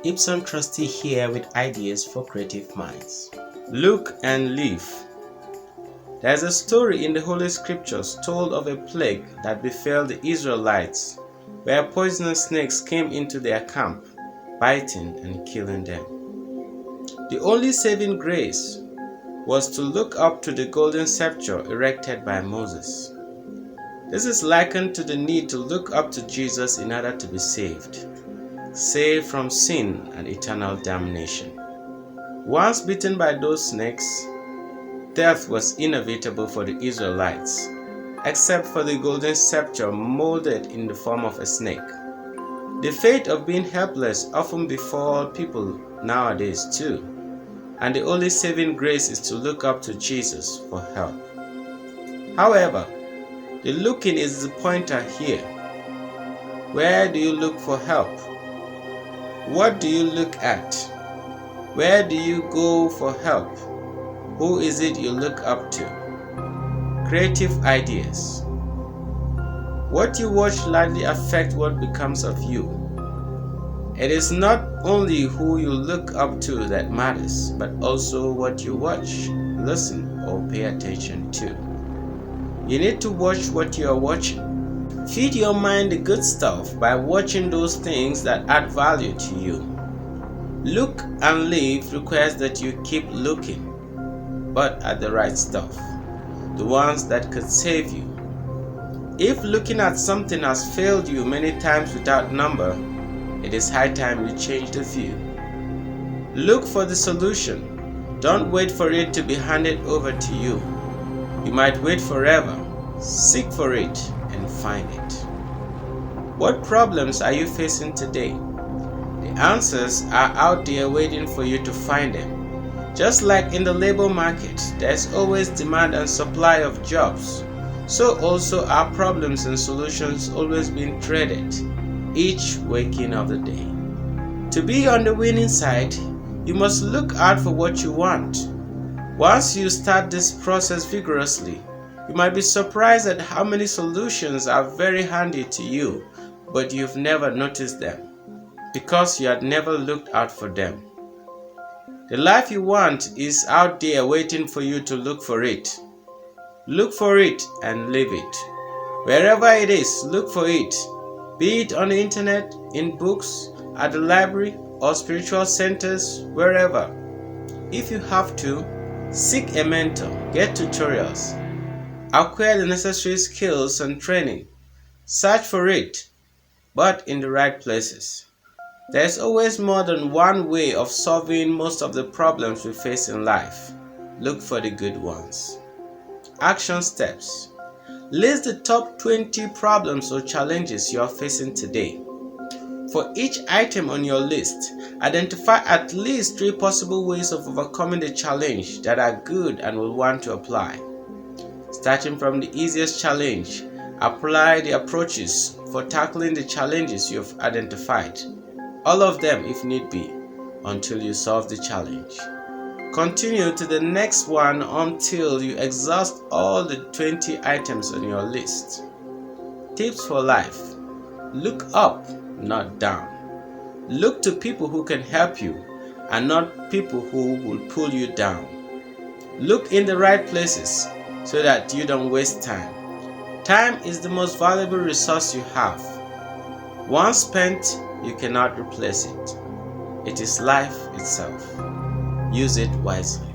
Ibsontrusty here with ideas for creative minds. Look and live. There's a story in the Holy Scriptures told of a plague that befell the Israelites, where poisonous snakes came into their camp, biting and killing them. The only saving grace was to look up to the golden sceptre erected by Moses. This is likened to the need to look up to Jesus in order to be saved from sin and eternal damnation. Once bitten by those snakes, death was inevitable for the Israelites, except for the golden sceptre molded in the form of a snake. The fate of being helpless often befall people nowadays too, and the only saving grace is to look up to Jesus for help. However, the looking is the pointer here. Where do you look for help? What do you look at? Where do you go for help? Who is it you look up to? Creative ideas. What you watch largely affects what becomes of you. It is not only who you look up to that matters, but also what you watch, listen, or pay attention to. You need to watch what you are watching. Feed your mind the good stuff by watching those things that add value to you. Look and live requires that you keep looking, but at the right stuff, the ones that could save you. If looking at something has failed you many times without number, it is high time you change the view. Look for the solution. Don't wait for it to be handed over to you. You might wait forever. Seek for it and find it. What problems are you facing today? The answers are out there waiting for you to find them. Just like in the labor market, there's always demand and supply of jobs. So also are problems and solutions always being traded each waking of the day. To be on the winning side, you must look out for what you want. Once you start this process vigorously, you might be surprised at how many solutions are very handy to you, but you've never noticed them because you had never looked out for them. The life you want is out there waiting for you to look for it. Look for it and live it. Wherever it is, look for it. Be it on the internet, in books, at the library, or spiritual centers, wherever. If you have to, seek a mentor, get tutorials, acquire the necessary skills and training. Search for it, but in the right places. There's always more than one way of solving most of the problems we face in life. Look for the good ones. Action steps. List the top 20 problems or challenges you are facing today. For each item on your list, identify at least 3 possible ways of overcoming the challenge that are good and will want to apply. Starting from the easiest challenge, apply the approaches for tackling the challenges you have identified. All of them if need be, until you solve the challenge. Continue to the next one until you exhaust all the 20 items on your list. Tips for life. Look up, not down. Look to people who can help you and not people who will pull you down. Look in the right places so that you don't waste time. Time is the most valuable resource you have. Once spent, you cannot replace it. It is life itself. Use it wisely.